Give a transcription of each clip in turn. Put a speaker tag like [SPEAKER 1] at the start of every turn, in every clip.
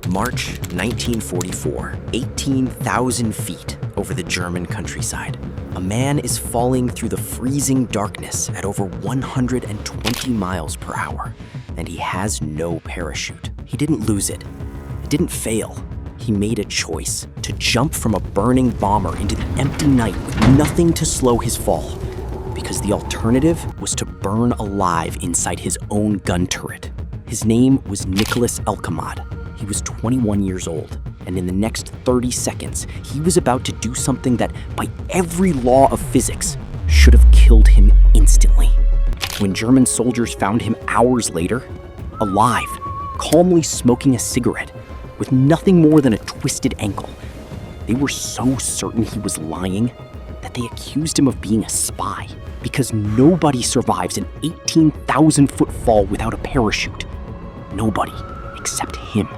[SPEAKER 1] March 1944, 18,000 feet over the German countryside. A man is falling through the freezing darkness at over 120 miles per hour, and he has no parachute. He didn't lose it. It didn't fail. He made a choice to jump from a burning bomber into the empty night with nothing to slow his fall, because the alternative was to burn alive inside his own gun turret. His name was Nicholas Alkemade. He was 21 years old, and in the next 30 seconds, he was about to do something that, by every law of physics, should have killed him instantly. When German soldiers found him hours later, alive, calmly smoking a cigarette, with nothing more than a twisted ankle, they were so certain he was lying that they accused him of being a spy, because nobody survives an 18,000-foot fall without a parachute. Nobody except him.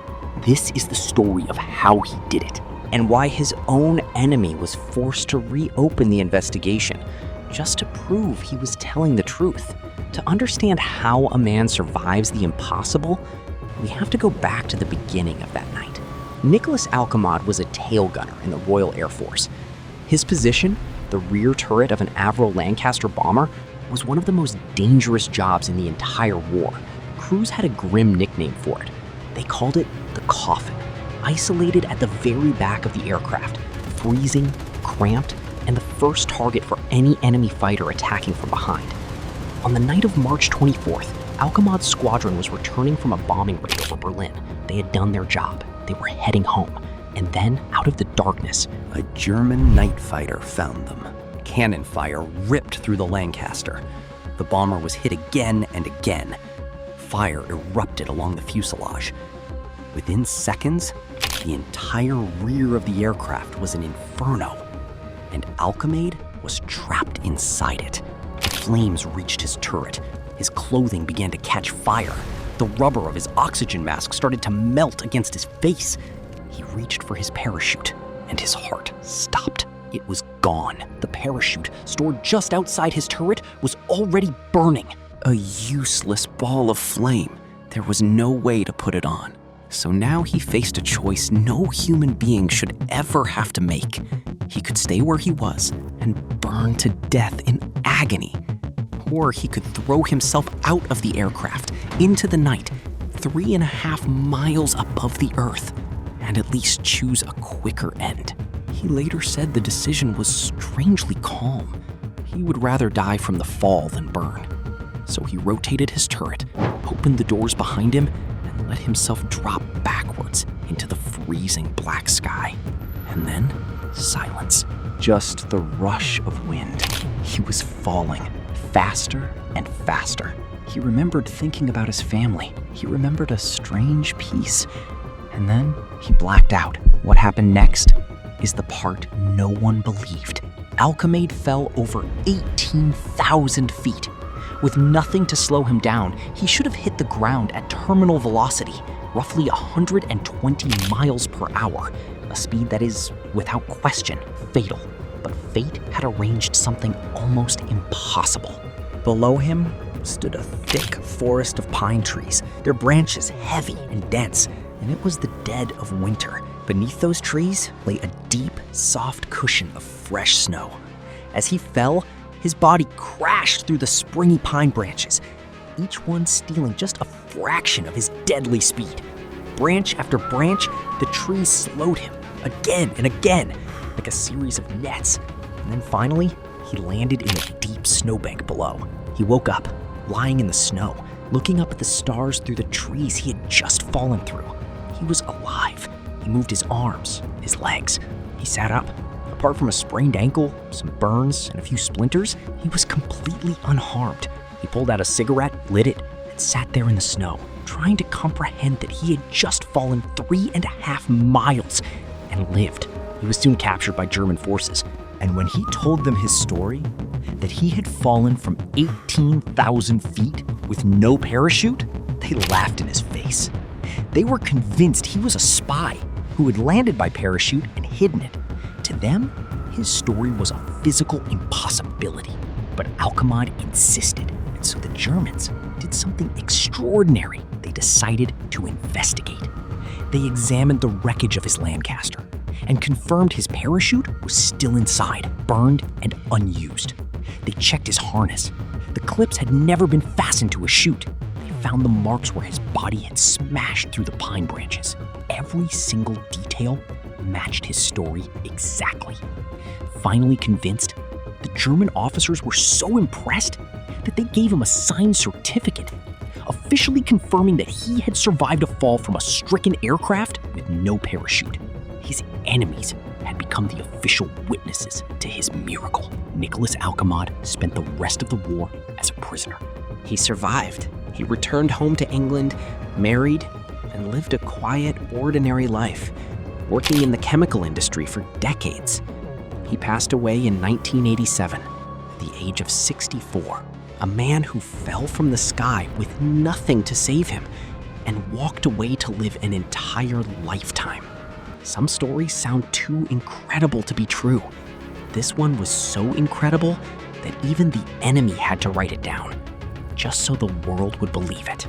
[SPEAKER 1] This is the story of how he did it,
[SPEAKER 2] and why his own enemy was forced to reopen the investigation, just to prove he was telling the truth. To understand how a man survives the impossible, we have to go back to the beginning of that night. Nicholas Alkemade was a tail gunner in the Royal Air Force. His position, the rear turret of an Avro Lancaster bomber, was one of the most dangerous jobs in the entire war. Crews had a grim nickname for it. They called it the coffin, isolated at the very back of the aircraft, freezing, cramped, and the first target for any enemy fighter attacking from behind. On the night of March 24th, Alkemade's squadron was returning from a bombing raid over Berlin. They had done their job. They were heading home. And then, out of the darkness,
[SPEAKER 3] a German night fighter found them. Cannon fire ripped through the Lancaster. The bomber was hit again and again. Fire erupted along the fuselage. Within seconds, the entire rear of the aircraft was an inferno, and Alkemade was trapped inside it. Flames reached his turret. His clothing began to catch fire. The rubber of his oxygen mask started to melt against his face. He reached for his parachute, and his heart stopped. It was gone. The parachute, stored just outside his turret, was already burning. A useless ball of flame. There was no way to put it on. So now he faced a choice no human being should ever have to make. He could stay where he was and burn to death in agony. Or he could throw himself out of the aircraft into the night, 3.5 miles above the earth, and at least choose a quicker end. He later said the decision was strangely calm. He would rather die from the fall than burn. So he rotated his turret, opened the doors behind him, and let himself drop backwards into the freezing black sky. And then, silence. Just the rush of wind. He was falling, faster and faster. He remembered thinking about his family. He remembered a strange peace. And then he blacked out. What happened next is the part no one believed. Alkemade fell over 18,000 feet. With nothing to slow him down, he should have hit the ground at terminal velocity, roughly 120 miles per hour, a speed that is, without question, fatal. But fate had arranged something almost impossible. Below him stood a thick forest of pine trees, their branches heavy and dense, and it was the dead of winter. Beneath those trees lay a deep, soft cushion of fresh snow. As he fell, his body crashed through the springy pine branches, each one stealing just a fraction of his deadly speed. Branch after branch, the trees slowed him again and again, like a series of nets. And then finally, he landed in the deep snowbank below. He woke up, lying in the snow, looking up at the stars through the trees he had just fallen through. He was alive. He moved his arms, his legs. He sat up. Apart from a sprained ankle, some burns, and a few splinters, he was completely unharmed. He pulled out a cigarette, lit it, and sat there in the snow, trying to comprehend that he had just fallen 3.5 miles and lived. He was soon captured by German forces, and when he told them his story, that he had fallen from 18,000 feet with no parachute, they laughed in his face. They were convinced he was a spy who had landed by parachute and hidden it. To them, his story was a physical impossibility, but Alkemade insisted, and so the Germans did something extraordinary. They decided to investigate.
[SPEAKER 2] They examined the wreckage of his Lancaster and confirmed his parachute was still inside, burned and unused. They checked his harness. The clips had never been fastened to a chute. They found the marks where his body had smashed through the pine branches. Every single detail matched his story exactly. Finally convinced, the German officers were so impressed that they gave him a signed certificate, officially confirming that he had survived a fall from a stricken aircraft with no parachute. His enemies had become the official witnesses to his miracle. Nicholas Alkemade spent the rest of the war as a prisoner.
[SPEAKER 1] He survived. He returned home to England, married, and lived a quiet, ordinary life, working in the chemical industry for decades. He passed away in 1987, at the age of 64, a man who fell from the sky with nothing to save him and walked away to live an entire lifetime. Some stories sound too incredible to be true. This one was so incredible that even the enemy had to write it down, just so the world would believe it.